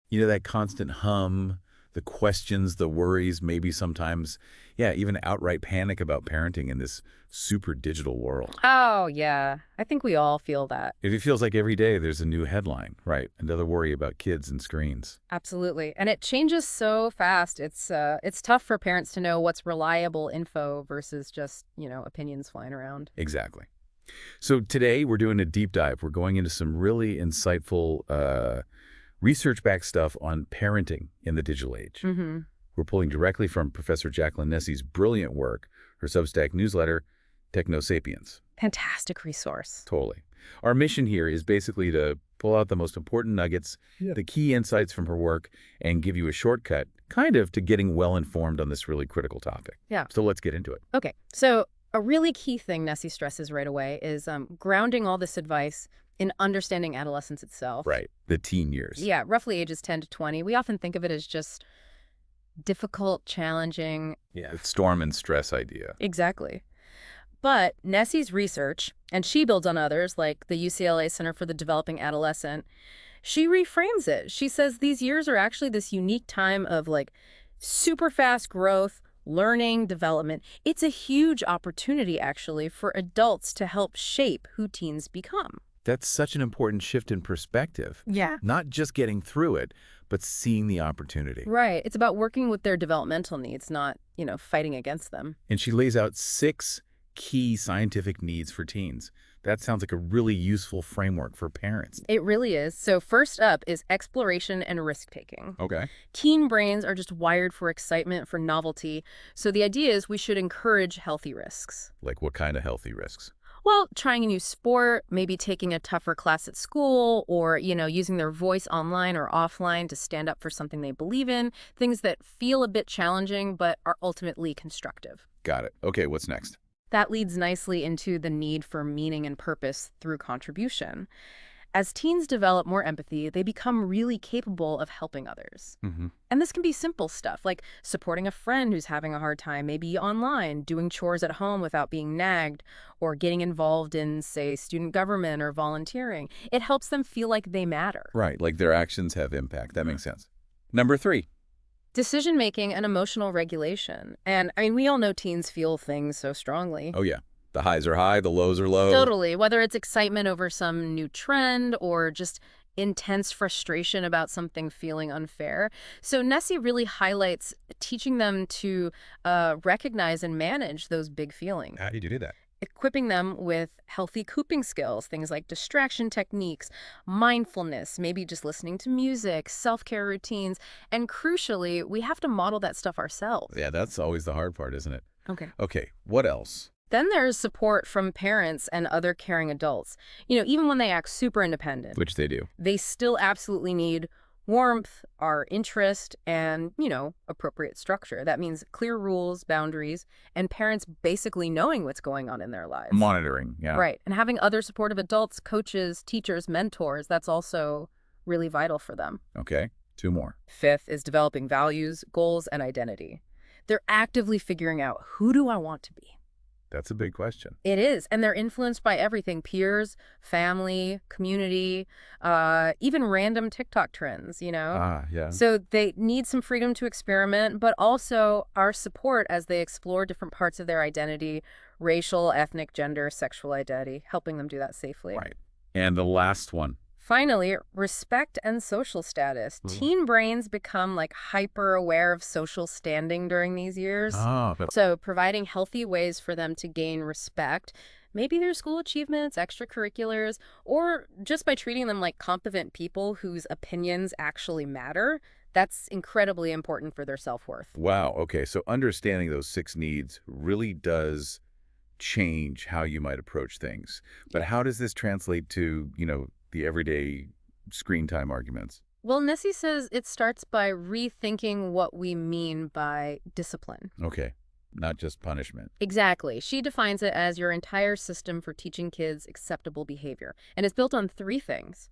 You know, that constant hum, the questions, the worries, maybe sometimes, yeah, even outright panic about parenting in this super digital world. Oh, yeah. I think we all feel that. It feels like every day there's a new headline, right? Another worry about kids and screens. Absolutely. And it changes so fast. It's tough for parents to know what's reliable info versus just, opinions flying around. Exactly. So today we're doing a deep dive. We're going into some really insightful research-backed stuff on parenting in the digital age. Mm-hmm. We're pulling directly from Professor Jacqueline Nessie's brilliant work, her Substack newsletter, Technosapiens. Fantastic resource. Totally. Our mission here is basically to pull out the most important nuggets, the key insights from her work, and give you a shortcut, kind of, to getting well-informed on this really critical topic. Yeah. So let's get into it. Okay. So a really key thing Nessie stresses right away is grounding all this advice in understanding adolescence itself. Right. The teen years. Yeah, roughly ages 10 to 20. We often think of it as just difficult, challenging. Yeah. The storm and stress idea. Exactly. But Nessie's research, and she builds on others like the UCLA Center for the Developing Adolescent, she reframes it. She says these years are actually this unique time of super fast growth, learning, development. It's a huge opportunity, actually, for adults to help shape who teens become. That's such an important shift in perspective. Yeah. Not just getting through it, but seeing the opportunity. Right. It's about working with their developmental needs, not, fighting against them. And she lays out 6 key scientific needs for teens. That sounds like a really useful framework for parents. It really is. So first up is exploration and risk-taking. Okay. Teen brains are just wired for excitement, for novelty. So the idea is we should encourage healthy risks. Like what kind of healthy risks? Well, trying a new sport, maybe taking a tougher class at school, or, using their voice online or offline to stand up for something they believe in, things that feel a bit challenging but are ultimately constructive. Got it. Okay, what's next? That leads nicely into the need for meaning and purpose through contribution. As teens develop more empathy, they become really capable of helping others. Mm-hmm. And this can be simple stuff, like supporting a friend who's having a hard time, maybe online, doing chores at home without being nagged, or getting involved in, say, student government or volunteering. It helps them feel like they matter. Right, like their actions have impact. That makes sense. Number 3. Decision-making and emotional regulation. And, we all know teens feel things so strongly. Oh, yeah. The highs are high, the lows are low. Totally. Whether it's excitement over some new trend or just intense frustration about something feeling unfair. So Nessie really highlights teaching them to recognize and manage those big feelings. How do you do that? Equipping them with healthy coping skills, things like distraction techniques, mindfulness, maybe just listening to music, self-care routines, and crucially, we have to model that stuff ourselves. Yeah, that's always the hard part, isn't it? Okay. Okay, what else? Then there's support from parents and other caring adults. Even when they act super independent. Which they do. They still absolutely need warmth, our interest, and, appropriate structure. That means clear rules, boundaries, and parents basically knowing what's going on in their lives. Monitoring, yeah. Right. And having other supportive adults, coaches, teachers, mentors, that's also really vital for them. Okay, 2 more. Fifth is developing values, goals, and identity. They're actively figuring out, who do I want to be? That's a big question. It is. And they're influenced by everything: peers, family, community, even random TikTok trends, Yeah. So they need some freedom to experiment, but also our support as they explore different parts of their identity: racial, ethnic, gender, sexual identity, helping them do that safely. Right. And the last one. Finally, respect and social status. Teen brains become hyper aware of social standing during these years. So providing healthy ways for them to gain respect, maybe their school achievements, extracurriculars, or just by treating them like competent people whose opinions actually matter, that's incredibly important for their self-worth. Wow, okay, so understanding those 6 needs really does change how you might approach things. But how does this translate to, the everyday screen time arguments? Well, Nessie says it starts by rethinking what we mean by discipline. Okay, not just punishment. Exactly. She defines it as your entire system for teaching kids acceptable behavior. And it's built on 3 things: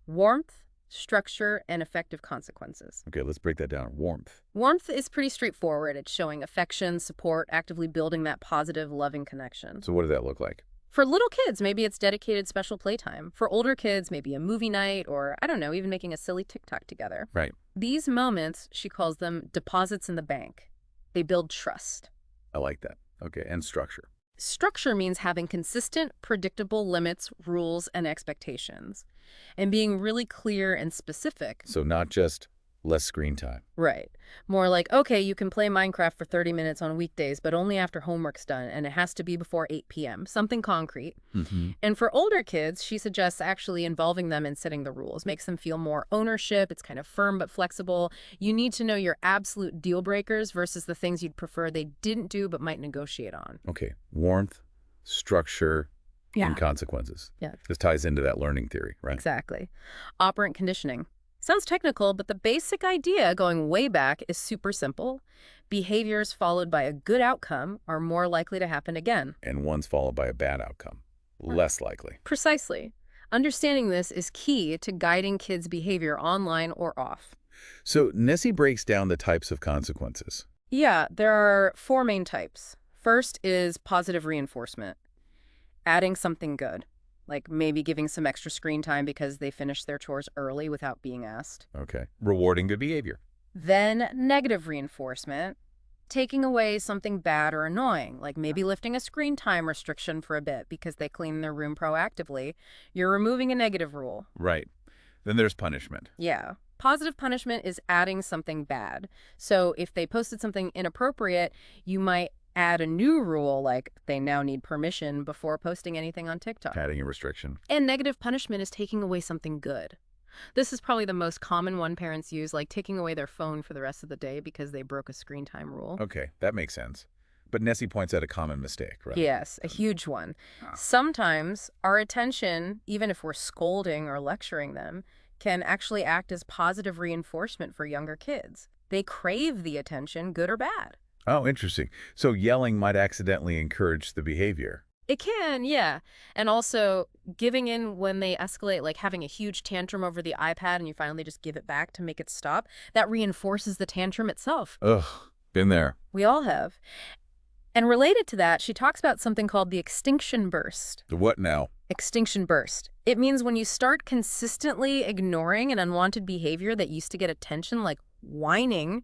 warmth, structure, and effective consequences. Okay, let's break that down. Warmth. Warmth is pretty straightforward. It's showing affection, support, actively building that positive, loving connection. So what does that look like? For little kids, maybe it's dedicated special playtime. For older kids, maybe a movie night or, I don't know, even making a silly TikTok together. Right. These moments, she calls them deposits in the bank. They build trust. I like that. Okay, and structure. Structure means having consistent, predictable limits, rules, and expectations, and being really clear and specific. So not just less screen time. Right. More like, okay, you can play Minecraft for 30 minutes on weekdays, but only after homework's done, and it has to be before 8 p.m., something concrete. And for older kids, she suggests actually involving them in setting the rules, makes them feel more ownership. It's kind of firm but flexible. You need to know your absolute deal breakers versus the things you'd prefer they didn't do but might negotiate on. Okay, warmth, structure, Yeah. and consequences. Yeah. This ties into that learning theory, right? Exactly. Operant conditioning. Sounds technical, but the basic idea going way back is super simple. Behaviors followed by a good outcome are more likely to happen again. And one's followed by a bad outcome. Less likely. Precisely. Understanding this is key to guiding kids' behavior online or off. So Nessie breaks down the types of consequences. Yeah, there are 4 main types. First is positive reinforcement. Adding something good, like maybe giving some extra screen time because they finished their chores early without being asked. Okay. Rewarding good behavior. Then negative reinforcement, taking away something bad or annoying, like maybe lifting a screen time restriction for a bit because they clean their room proactively. You're removing a negative rule. Right. Then there's punishment. Yeah. Positive punishment is adding something bad. So if they posted something inappropriate, you might add a new rule like they now need permission before posting anything on TikTok. Adding a restriction. And negative punishment is taking away something good. This is probably the most common one parents use, like taking away their phone for the rest of the day because they broke a screen time rule. Okay, that makes sense. But Nessie points out a common mistake, right? Yes, a huge one. Sometimes our attention, even if we're scolding or lecturing them, can actually act as positive reinforcement for younger kids. They crave the attention, good or bad. Oh, interesting. So yelling might accidentally encourage the behavior. It can, yeah. And also giving in when they escalate, like having a huge tantrum over the iPad and you finally just give it back to make it stop, that reinforces the tantrum itself. Ugh, been there. We all have. And related to that, she talks about something called the extinction burst. The what now? Extinction burst. It means when you start consistently ignoring an unwanted behavior that used to get attention, like whining,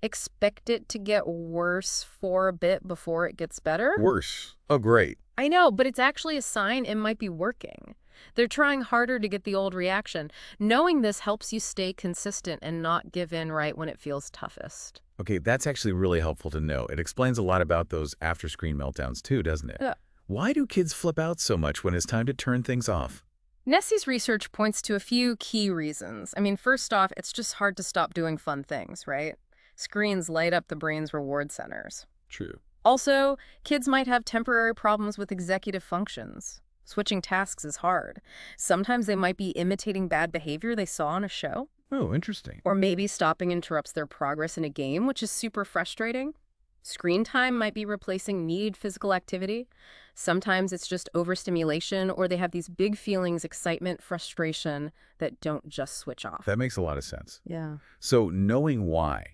expect it to get worse for a bit before it gets better. Worse. Oh, great. I know, but it's actually a sign it might be working. They're trying harder to get the old reaction. Knowing this helps you stay consistent and not give in right when it feels toughest. Okay, that's actually really helpful to know. It explains a lot about those after-screen meltdowns too, doesn't it? Yeah. Why do kids flip out so much when it's time to turn things off? Nessie's research points to a few key reasons. I mean, first off, it's just hard to stop doing fun things, right? Screens light up the brain's reward centers. True. Also, kids might have temporary problems with executive functions. Switching tasks is hard. Sometimes they might be imitating bad behavior they saw on a show. Oh, interesting. Or maybe stopping interrupts their progress in a game, which is super frustrating. Screen time might be replacing needed physical activity. Sometimes it's just overstimulation, or they have these big feelings, excitement, frustration, that don't just switch off. That makes a lot of sense. Yeah. So knowing why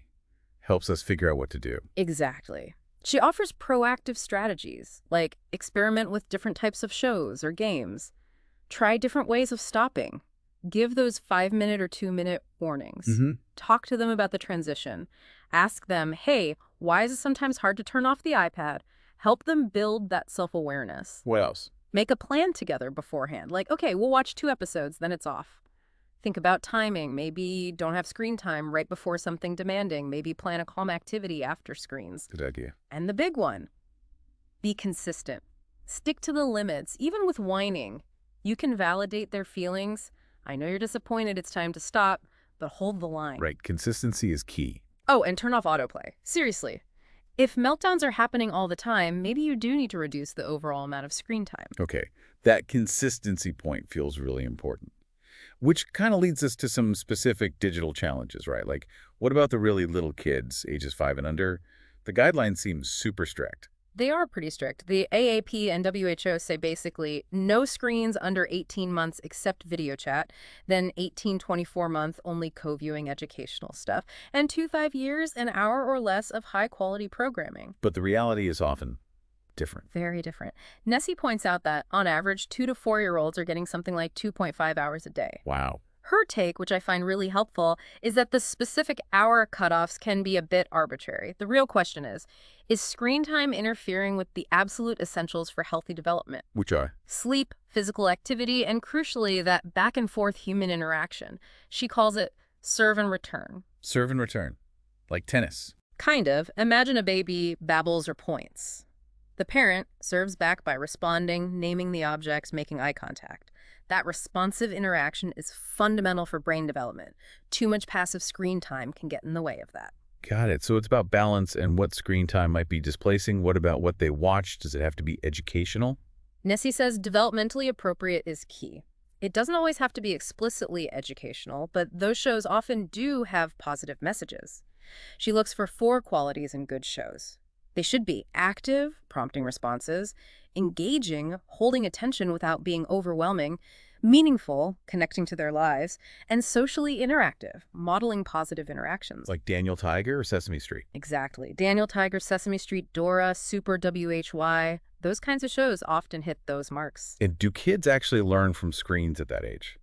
helps us figure out what to do. Exactly. She offers proactive strategies, like experiment with different types of shows or games. Try different ways of stopping. Give those 5-minute or 2-minute warnings. Talk to them about the transition. Ask them, hey, why is it sometimes hard to turn off the iPad? Help them build that self-awareness. What else? Make a plan together beforehand. Like, okay, we'll watch 2 episodes, then it's off. Think about timing. Maybe don't have screen time right before something demanding. Maybe plan a calm activity after screens. Good idea. And the big one, be consistent. Stick to the limits, even with whining. You can validate their feelings. I know you're disappointed, it's time to stop, but hold the line. Right. Consistency is key. Oh, and turn off autoplay. Seriously. If meltdowns are happening all the time, maybe you do need to reduce the overall amount of screen time. Okay. That consistency point feels really important. Which kind of leads us to some specific digital challenges, right? Like, what about the really little kids, ages 5 and under? The guidelines seem super strict. They are pretty strict. The AAP and WHO say basically no screens under 18 months except video chat, then 18-24 month only co-viewing educational stuff, and 2-5 years, an hour or less of high-quality programming. But the reality is often different. Very different. Nessie points out that, on average, 2 to 4-year-olds are getting something like 2.5 hours a day. Wow. Her take, which I find really helpful, is that the specific hour cutoffs can be a bit arbitrary. The real question is screen time interfering with the absolute essentials for healthy development? Which are? Sleep, physical activity, and crucially, that back-and-forth human interaction. She calls it serve and return. Serve and return. Like tennis. Kind of. Imagine a baby babbles or points. The parent serves back by responding, naming the objects, making eye contact. That responsive interaction is fundamental for brain development. Too much passive screen time can get in the way of that. Got it. So it's about balance and what screen time might be displacing. What about what they watch? Does it have to be educational? Nessie says developmentally appropriate is key. It doesn't always have to be explicitly educational, but those shows often do have positive messages. She looks for 4 qualities in good shows. They should be active, prompting responses, engaging, holding attention without being overwhelming, meaningful, connecting to their lives, and socially interactive, modeling positive interactions. Like Daniel Tiger or Sesame Street? Exactly. Daniel Tiger, Sesame Street, Dora, Super WHY, those kinds of shows often hit those marks. And do kids actually learn from screens at that age?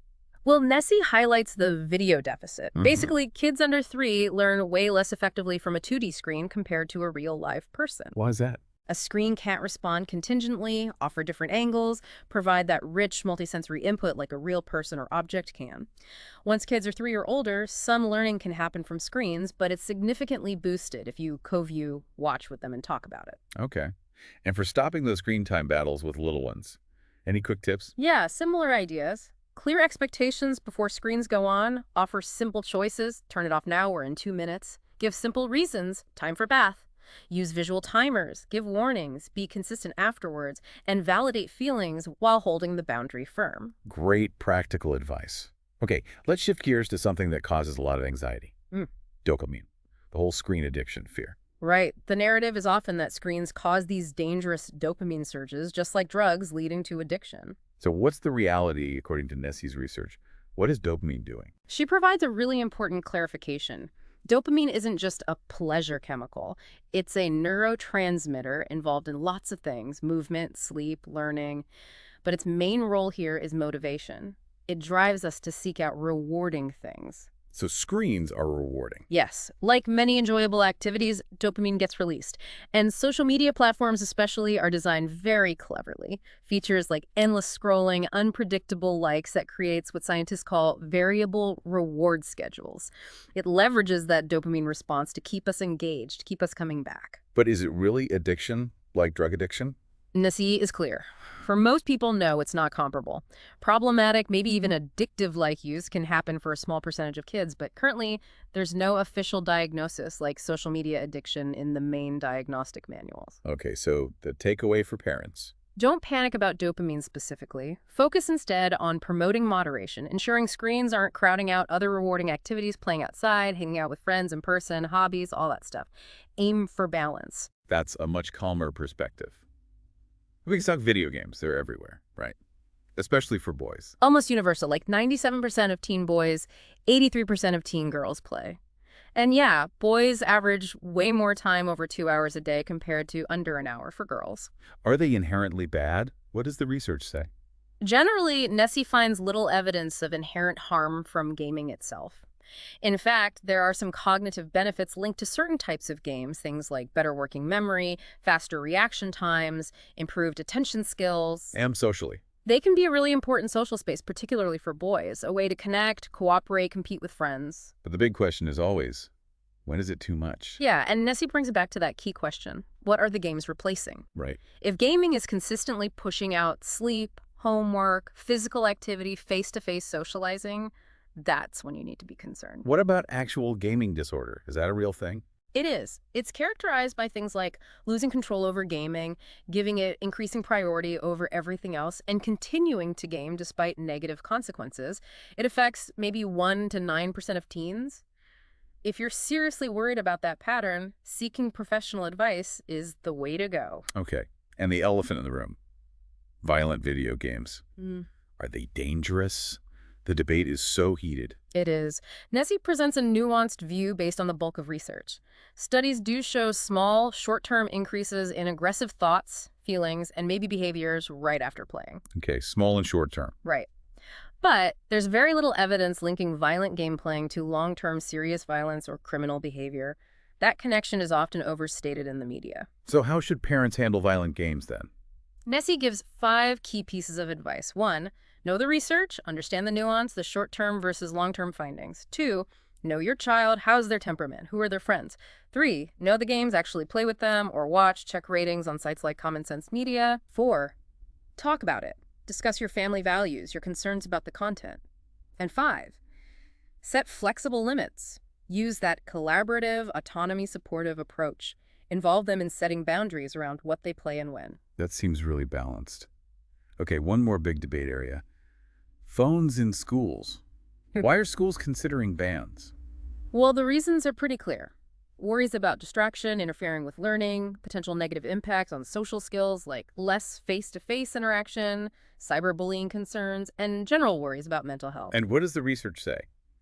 Well, Nessie highlights the video deficit. Basically, kids under 3 learn way less effectively from a 2D screen compared to a real live person. Why is that? A screen can't respond contingently, offer different angles, provide that rich multisensory input like a real person or object can. Once kids are 3 or older, some learning can happen from screens, but it's significantly boosted if you co-view, watch with them, and talk about it. Okay. And for stopping those screen time battles with little ones, any quick tips? Yeah, similar ideas. Clear expectations before screens go on, offer simple choices, turn it off now or in 2 minutes, give simple reasons, time for bath, use visual timers, give warnings, be consistent afterwards, and validate feelings while holding the boundary firm. Great practical advice. Okay, let's shift gears to something that causes a lot of anxiety. Dopamine, the whole screen addiction fear. Right. The narrative is often that screens cause these dangerous dopamine surges, just like drugs, leading to addiction. So what's the reality, according to Nessie's research? What is dopamine doing? She provides a really important clarification. Dopamine isn't just a pleasure chemical. It's a neurotransmitter involved in lots of things, movement, sleep, learning. But its main role here is motivation. It drives us to seek out rewarding things. So screens are rewarding. Yes. Like many enjoyable activities, dopamine gets released. And social media platforms especially are designed very cleverly. Features like endless scrolling, unpredictable likes that creates what scientists call variable reward schedules. It leverages that dopamine response to keep us engaged, keep us coming back. But is it really addiction, like drug addiction? Nessie is clear. For most people, no, it's not comparable. Problematic, maybe even addictive-like use can happen for a small percentage of kids, but currently there's no official diagnosis like social media addiction in the main diagnostic manuals. Okay, so the takeaway for parents. Don't panic about dopamine specifically. Focus instead on promoting moderation, ensuring screens aren't crowding out other rewarding activities, playing outside, hanging out with friends in person, hobbies, all that stuff. Aim for balance. That's a much calmer perspective. We can talk video games. They're everywhere, right? Especially for boys. Almost universal, like 97% of teen boys, 83% of teen girls play. And yeah, boys average way more time over 2 hours a day compared to under an hour for girls. Are they inherently bad? What does the research say? Generally, Nessie finds little evidence of inherent harm from gaming itself. In fact, there are some cognitive benefits linked to certain types of games, things like better working memory, faster reaction times, improved attention skills. And socially. They can be a really important social space, particularly for boys, a way to connect, cooperate, compete with friends. But the big question is always, when is it too much? Yeah, and Nessie brings it back to that key question. What are the games replacing? Right. If gaming is consistently pushing out sleep, homework, physical activity, face-to-face socializing, that's when you need to be concerned. What about actual gaming disorder? Is that a real thing? It is. It's characterized by things like losing control over gaming, giving it increasing priority over everything else, and continuing to game despite negative consequences. It affects maybe 1 to 9% of teens. If you're seriously worried about that pattern, seeking professional advice is the way to go. Okay. And the elephant in the room. Violent video games. Are they dangerous? The debate is so heated. It is. Nessie presents a nuanced view based on the bulk of research. Studies do show small, short-term increases in aggressive thoughts, feelings, and maybe behaviors right after playing. Okay, small and short term. Right. But there's very little evidence linking violent game playing to long-term serious violence or criminal behavior. That connection is often overstated in the media. So how should parents handle violent games then? Nessie gives 5 key pieces of advice. 1, know the research, understand the nuance, the short-term versus long-term findings. 2, know your child, how's their temperament, who are their friends. 3, know the games, actually play with them or watch, check ratings on sites like Common Sense Media. 4, talk about it. Discuss your family values, your concerns about the content. And 5, set flexible limits. Use that collaborative, autonomy-supportive approach. Involve them in setting boundaries around what they play and when. That seems really balanced. Okay, one more big debate area. Phones in schools. Why are schools considering bans? Well, the reasons are pretty clear. Worries about distraction, interfering with learning, potential negative impacts on social skills like less face-to-face interaction, cyberbullying concerns, and general worries about mental health. And what does the research say?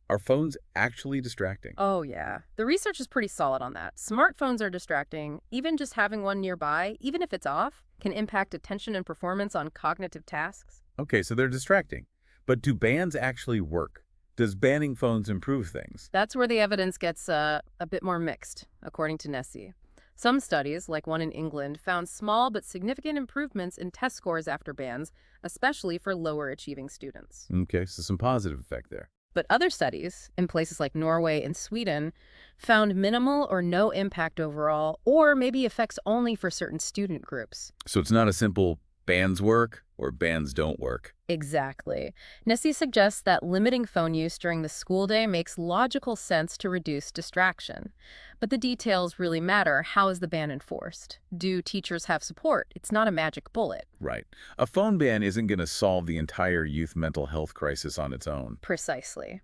Are phones actually distracting? Oh, yeah. The research is pretty solid on that. Smartphones are distracting. Even just having one nearby, even if it's off, can impact attention and performance on cognitive tasks. Okay, so they're distracting. But do bans actually work? Does banning phones improve things? That's where the evidence gets a bit more mixed, according to Nessie. Some studies, like one in England, found small but significant improvements in test scores after bans, especially for lower-achieving students. Okay, so some positive effect there. But other studies, in places like Norway and Sweden, found minimal or no impact overall, or maybe effects only for certain student groups. So it's not a simple bans work or bans don't work. Exactly. Nessie suggests that limiting phone use during the school day makes logical sense to reduce distraction. But the details really matter. How is the ban enforced? Do teachers have support? It's not a magic bullet. Right. A phone ban isn't going to solve the entire youth mental health crisis on its own. Precisely.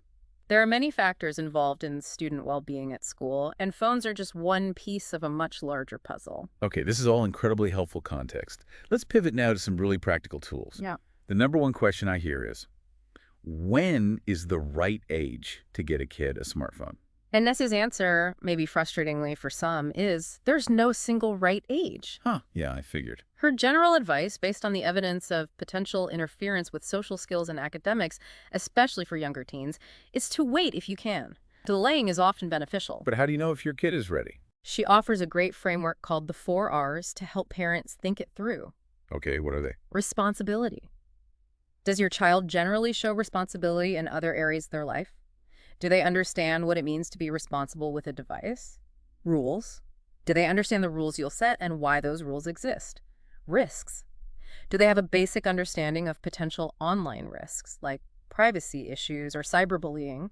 There are many factors involved in student well-being at school, and phones are just one piece of a much larger puzzle. Okay, this is all incredibly helpful context. Let's pivot now to some really practical tools. Yeah. The number one question I hear is, when is the right age to get a kid a smartphone? And Nessie's answer, maybe frustratingly for some, is there's no single right age. Huh, yeah, I figured. Her general advice, based on the evidence of potential interference with social skills and academics, especially for younger teens, is to wait if you can. Delaying is often beneficial. But how do you know if your kid is ready? She offers a great framework called the 4 R's to help parents think it through. Okay, what are they? Responsibility. Does your child generally show responsibility in other areas of their life? Do they understand what it means to be responsible with a device? Rules. Do they understand the rules you'll set and why those rules exist? Risks. Do they have a basic understanding of potential online risks, like privacy issues or cyberbullying?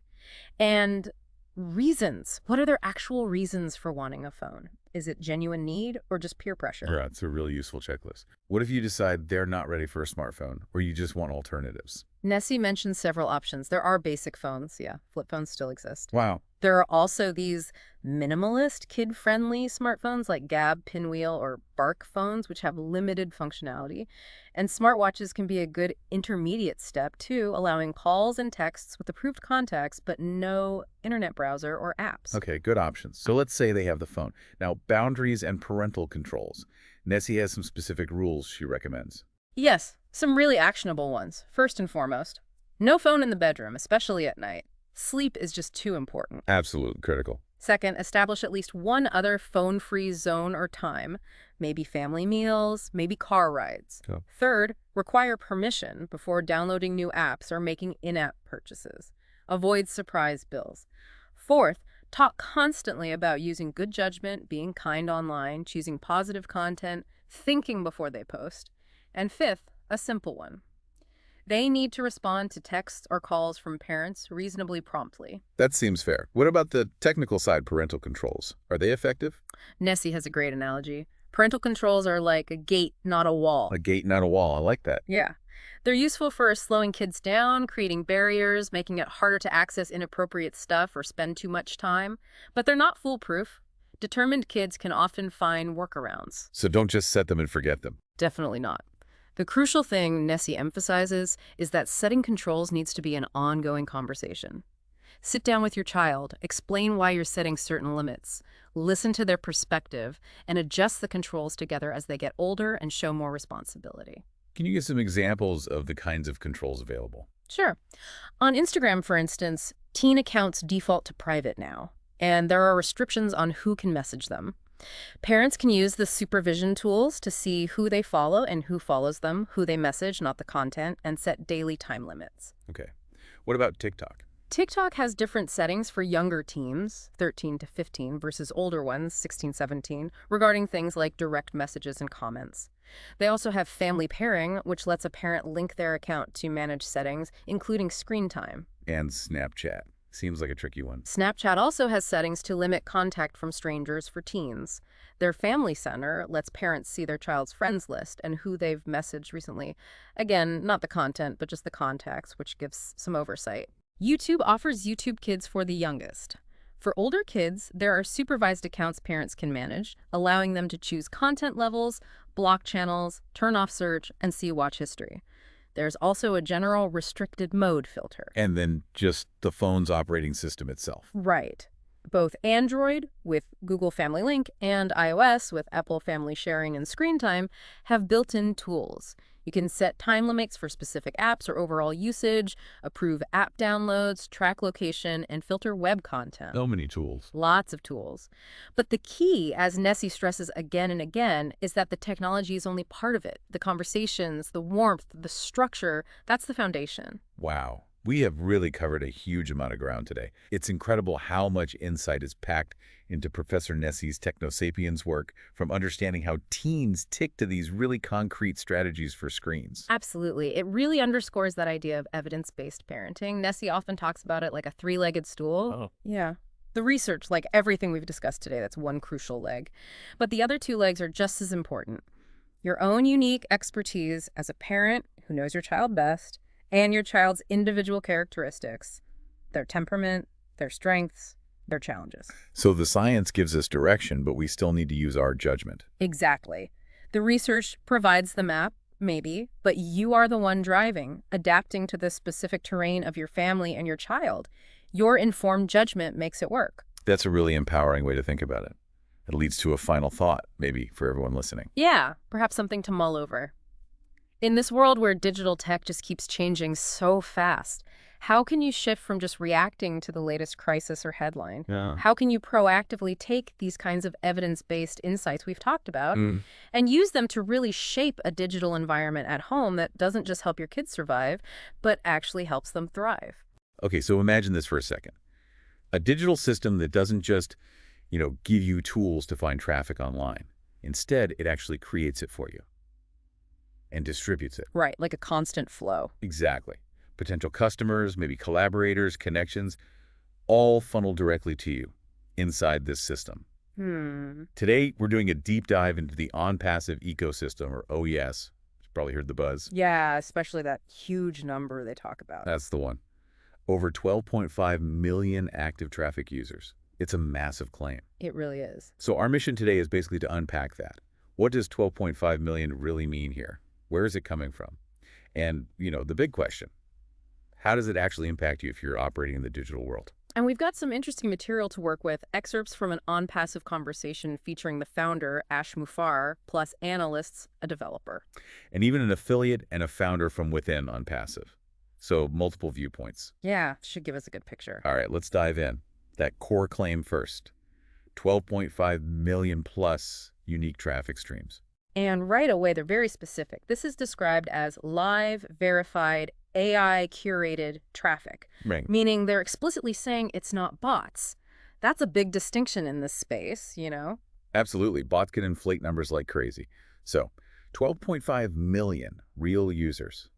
And reasons. What are their actual reasons for wanting a phone? Is it genuine need or just peer pressure? Yeah, it's a really useful checklist. What if you decide they're not ready for a smartphone, or you just want alternatives? Nessie mentioned several options. There are basic phones, yeah. Flip phones still exist. Wow. There are also these minimalist, kid-friendly smartphones like Gab, Pinwheel, or Bark phones, which have limited functionality. And smartwatches can be a good intermediate step, too, allowing calls and texts with approved contacts, but no internet browser or apps. Okay, good options. So let's say they have the phone. Now, boundaries and parental controls. Nessie has some specific rules she recommends. Yes, some really actionable ones. First and foremost, no phone in the bedroom, especially at night. Sleep is just too important. Absolutely critical. Second, establish at least one other phone-free zone or time, maybe family meals, maybe car rides. Oh. Third, require permission before downloading new apps or making in-app purchases. Avoid surprise bills. Fourth, talk constantly about using good judgment, being kind online, choosing positive content, thinking before they post. And fifth, a simple one. They need to respond to texts or calls from parents reasonably promptly. That seems fair. What about the technical side parental controls? Are they effective? Nessie has a great analogy. Parental controls are like a gate, not a wall. A gate, not a wall. I like that. Yeah. They're useful for slowing kids down, creating barriers, making it harder to access inappropriate stuff or spend too much time. But they're not foolproof. Determined kids can often find workarounds. So don't just set them and forget them. Definitely not. The crucial thing Nessie emphasizes is that setting controls needs to be an ongoing conversation. Sit down with your child, explain why you're setting certain limits, listen to their perspective, and adjust the controls together as they get older and show more responsibility. Can you give some examples of the kinds of controls available? Sure. On Instagram, for instance, teen accounts default to private now, and there are restrictions on who can message them. Parents can use the supervision tools to see who they follow and who follows them, who they message, not the content, and set daily time limits. Okay. What about TikTok? TikTok has different settings for younger teens, 13 to 15, versus older ones, 16, 17, regarding things like direct messages and comments. They also have family pairing, which lets a parent link their account to manage settings, including screen time. And Snapchat. Seems like a tricky one. Snapchat also has settings to limit contact from strangers for teens. Their Family Center lets parents see their child's friends list and who they've messaged recently. Again, not the content, but just the contacts, which gives some oversight. YouTube offers YouTube Kids for the youngest. For older kids, there are supervised accounts parents can manage, allowing them to choose content levels, block channels, turn off search, and see watch history. There's also a general restricted mode filter. And then just the phone's operating system itself. Right. Both Android with Google Family Link and iOS with Apple Family Sharing and Screen Time have built-in tools. You can set time limits for specific apps or overall usage, approve app downloads, track location, and filter web content. So many tools. Lots of tools. But the key, as Nessie stresses again and again, is that the technology is only part of it. The conversations, the warmth, the structure, that's the foundation. Wow. We have really covered a huge amount of ground today. It's incredible how much insight is packed into Professor Nessie's Technosapiens work, from understanding how teens tick to these really concrete strategies for screens. Absolutely. It really underscores that idea of evidence-based parenting. Nessie often talks about it like a three-legged stool. Oh. Yeah. The research, like everything we've discussed today, that's one crucial leg. But the other two legs are just as important. Your own unique expertise as a parent who knows your child best, and your child's individual characteristics, their temperament, their strengths, their challenges. So the science gives us direction, but we still need to use our judgment. Exactly. The research provides the map, maybe, but you are the one driving, adapting to the specific terrain of your family and your child. Your informed judgment makes it work. That's a really empowering way to think about it. It leads to a final thought, maybe, for everyone listening. Yeah, perhaps something to mull over. In this world where digital tech just keeps changing so fast, how can you shift from just reacting to the latest crisis or headline? Yeah. How can you proactively take these kinds of evidence-based insights we've talked about and use them to really shape a digital environment at home that doesn't just help your kids survive, but actually helps them thrive? Okay, so imagine this for a second. A digital system that doesn't just, give you tools to find traffic online. Instead, it actually creates it for you and distributes it. Right, like a constant flow. Exactly. Potential customers, maybe collaborators, connections, all funnel directly to you inside this system. Today, we're doing a deep dive into the ONPASSIVE ecosystem, or OES. You've probably heard the buzz. Yeah, especially that huge number they talk about. That's the one. Over 12.5 million active traffic users. It's a massive claim. It really is. So our mission today is basically to unpack that. What does 12.5 million really mean here? Where is it coming from? And, the big question, how does it actually impact you if you're operating in the digital world? And we've got some interesting material to work with, excerpts from an ONPASSIVE conversation featuring the founder, Ash Mufareh, plus analysts, a developer. And even an affiliate and a founder from within ONPASSIVE. So multiple viewpoints. Yeah, should give us a good picture. All right, let's dive in. That core claim first. 12.5 million plus unique traffic streams. And right away, they're very specific. This is described as live, verified, AI-curated traffic, Right. meaning they're explicitly saying it's not bots. That's a big distinction in this space, Absolutely. Bots can inflate numbers like crazy. So 12.5 million real users,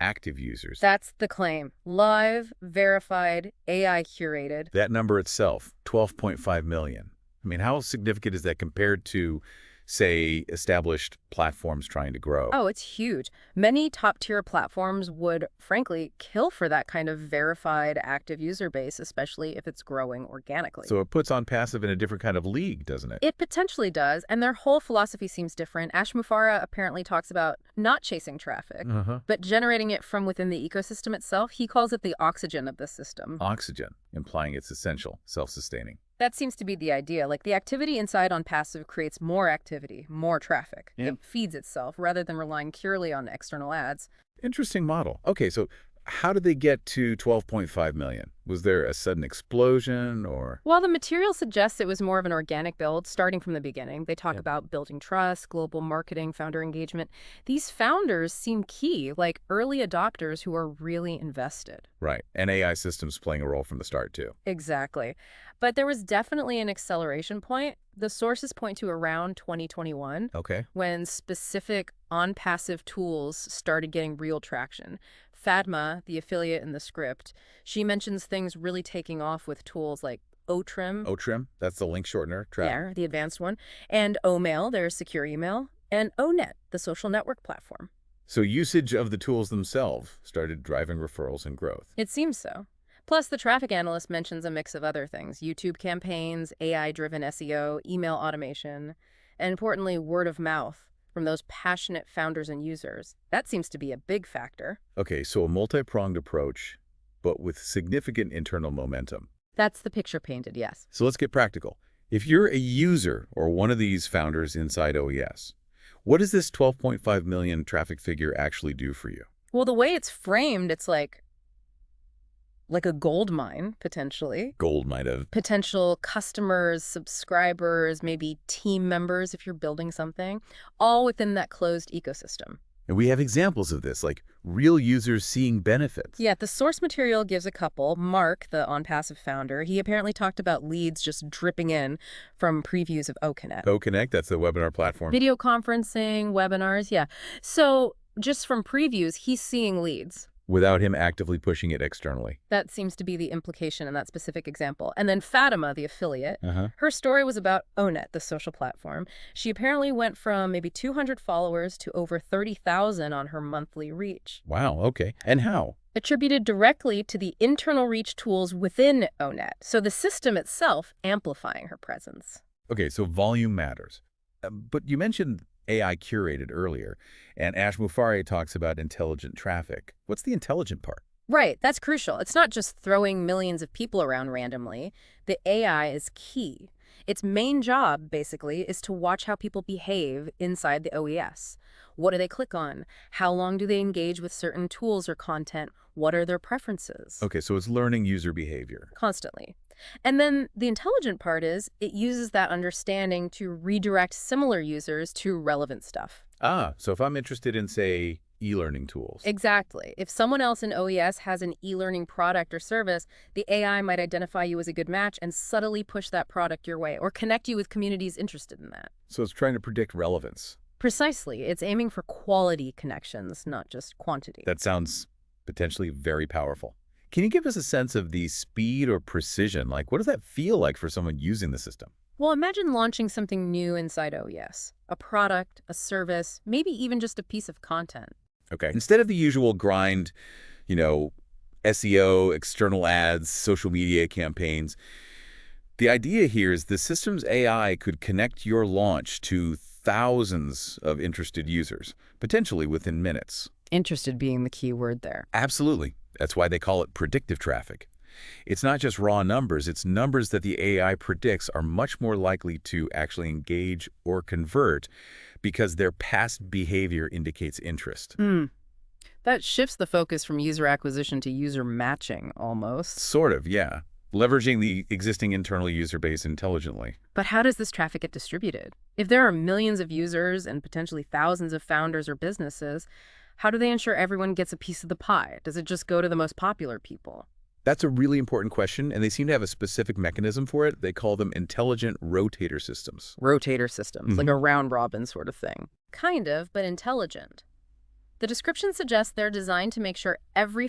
active users. That's the claim. Live, verified, AI-curated. That number itself, 12.5 million. I mean, how significant is that compared to, say, established platforms trying to grow? Oh, it's huge. Many top-tier platforms would, frankly, kill for that kind of verified active user base, especially if it's growing organically. So it puts ONPASSIVE in a different kind of league, doesn't it? It potentially does, and their whole philosophy seems different. Ash Mufareh apparently talks about not chasing traffic, but generating it from within the ecosystem itself. He calls it the oxygen of the system. Oxygen. implying it's essential, self-sustaining. That seems to be the idea. Like the activity inside ONPASSIVE creates more activity, more traffic. Yeah. It feeds itself rather than relying purely on external ads. Interesting model. Okay, so how did they get to 12.5 million? Was there a sudden explosion or? While the material suggests it was more of an organic build, starting from the beginning, they talk Yeah. about building trust, global marketing, founder engagement. These founders seem key, like early adopters who are really invested. Right, and AI systems playing a role from the start too. Exactly. But there was definitely an acceleration point. The sources point to around 2021, Okay. when specific on-passive tools started getting real traction. Fatma, the affiliate in the script, she mentions things really taking off with tools like OTrim, OTrim, that's the link shortener. yeah, the advanced one, and OMail, their secure email, and ONet, the social network platform. So usage of the tools themselves started driving referrals and growth. It seems so. Plus, the traffic analyst mentions a mix of other things: YouTube campaigns, AI-driven SEO, email automation, and importantly, word of mouth from those passionate founders and users. That seems to be a big factor. Okay, so a multi-pronged approach, but with significant internal momentum. That's the picture painted, yes. So let's get practical. If you're a user or one of these founders inside OES, what does this 12.5 million traffic figure actually do for you? Well, the way it's framed, it's like a gold mine, potentially. Gold might have. Potential customers, subscribers, maybe team members if you're building something, all within that closed ecosystem. And we have examples of this, like real users seeing benefits. Yeah, the source material gives a couple. Mark, the OnPassive founder, he apparently talked about leads just dripping in from previews of OConnect. OConnect, that's the webinar platform. Video conferencing, webinars, yeah. So just from previews, he's seeing leads. Without him actively pushing it externally. That seems to be the implication in that specific example. And then Fatima, the affiliate, Uh-huh. her story was about Onet, the social platform. She apparently went from maybe 200 followers to over 30,000 on her monthly reach. Wow, okay. And how? Attributed directly to the internal reach tools within Onet, so the system itself amplifying her presence. Okay, so volume matters. But you mentioned AI curated earlier, and Ash Mufari talks about intelligent traffic. What's the intelligent part? Right, that's crucial. It's not just throwing millions of people around randomly. The AI is key. Its main job, basically, is to watch how people behave inside the OES. What do they click on? How long do they engage with certain tools or content? What are their preferences? Okay, so it's learning user behavior. Constantly. And then the intelligent part is it uses that understanding to redirect similar users to relevant stuff. Ah, so if I'm interested in, say, e-learning tools. Exactly. If someone else in OES has an e-learning product or service, the AI might identify you as a good match and subtly push that product your way or connect you with communities interested in that. So it's trying to predict relevance. Precisely. It's aiming for quality connections, not just quantity. That sounds potentially very powerful. Can you give us a sense of the speed or precision? Like, what does that feel like for someone using the system? Well, imagine launching something new inside OES. A product, a service, maybe even just a piece of content. Okay. Instead of the usual grind, SEO, external ads, social media campaigns, the idea here is the system's AI could connect your launch to thousands of interested users, potentially within minutes. Interested being the key word there. Absolutely. That's why they call it predictive traffic. It's not just raw numbers, it's numbers that the AI predicts are much more likely to actually engage or convert because their past behavior indicates interest. That shifts the focus from user acquisition to user matching, almost. Sort of, yeah. Leveraging the existing internal user base intelligently. But how does this traffic get distributed? If there are millions of users and potentially thousands of founders or businesses, how do they ensure everyone gets a piece of the pie? Does it just go to the most popular people? That's a really important question, and they seem to have a specific mechanism for it. They call them intelligent rotator systems. Rotator systems, like a round-robin sort of thing. Kind of, but intelligent. The description suggests they're designed to make sure every